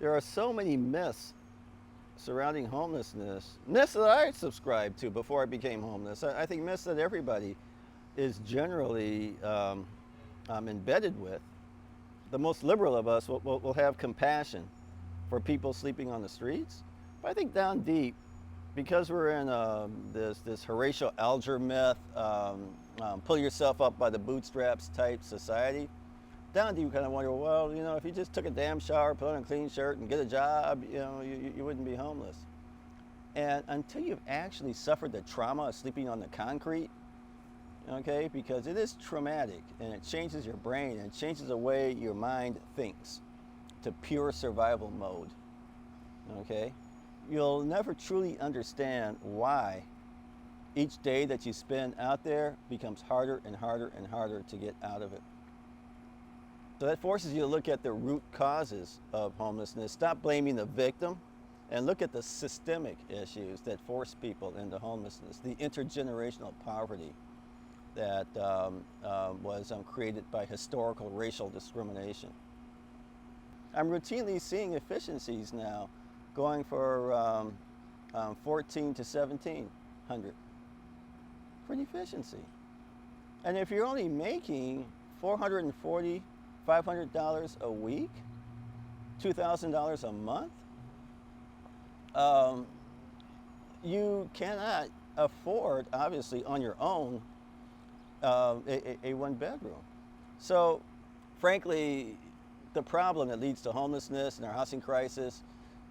there are so many myths surrounding homelessness, myths that I subscribed to before I became homeless. I think myths that everybody is generally embedded with. The most liberal of us will have compassion for people sleeping on the streets. But I think down deep, because we're in this Horatio Alger myth, pull yourself up by the bootstraps type society, down deep you kind of wonder, well, you know, if you just took a damn shower, put on a clean shirt, and get a job, you know, you wouldn't be homeless. And until you've actually suffered the trauma of sleeping on the concrete, okay, because it is traumatic and it changes your brain and it changes the way your mind thinks to pure survival mode, okay, you'll never truly understand why each day that you spend out there becomes harder and harder and harder to get out of it. So that forces you to look at the root causes of homelessness, stop blaming the victim, and look at the systemic issues that force people into homelessness, the intergenerational poverty that was created by historical racial discrimination. I'm routinely seeing efficiencies now going for 14 to 1700 for an efficiency. And if you're only making $440, $500 a week, $2,000 a month, you cannot afford, obviously, on your own, a one bedroom. So, frankly, the problem that leads to homelessness and our housing crisis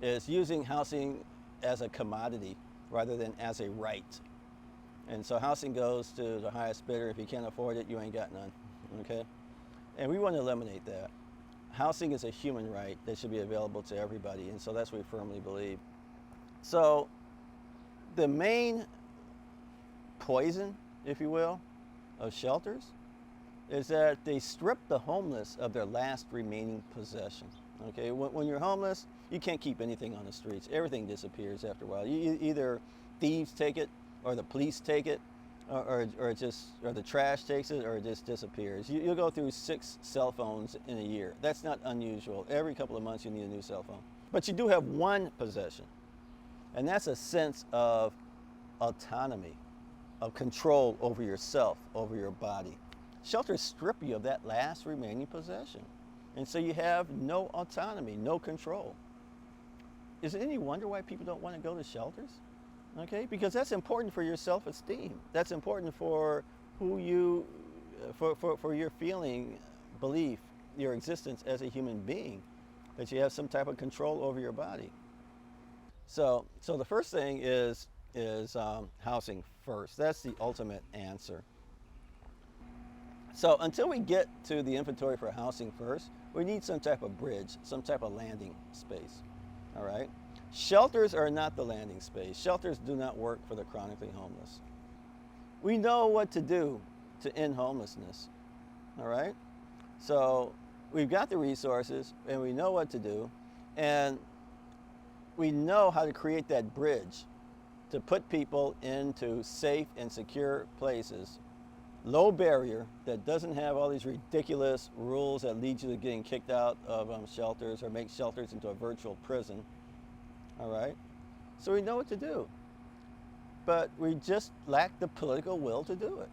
is using housing as a commodity rather than as a right. And so housing goes to the highest bidder. If you can't afford it, you ain't got none, okay? And we want to eliminate that. Housing is a human right that should be available to everybody, and so that's what we firmly believe. So the main poison, if you will, of shelters is that they strip the homeless of their last remaining possession. Okay, when you're homeless, you can't keep anything on the streets. Everything disappears after a while. Either thieves take it, or the police take it, or the trash takes it, or it just disappears. You'll go through 6 cell phones in a year. That's not unusual. Every couple of months you need a new cell phone. But you do have one possession, and that's a sense of autonomy, of control over yourself, over your body. Shelters strip you of that last remaining possession. And so you have no autonomy, no control. Is it any wonder why people don't want to go to shelters? Okay, because that's important for your self-esteem. That's important for who you, for your feeling, belief, your existence as a human being, that you have some type of control over your body. So the first thing is housing first. That's the ultimate answer. So until we get to the inventory for housing first, we need some type of bridge, some type of landing space, all right? Shelters are not the landing space. Shelters do not work for the chronically homeless. We know what to do to end homelessness, all right? So we've got the resources and we know what to do, and we know how to create that bridge to put people into safe and secure places, low barrier, that doesn't have all these ridiculous rules that lead you to getting kicked out of shelters or make shelters into a virtual prison, all right? So we know what to do, but we just lack the political will to do it.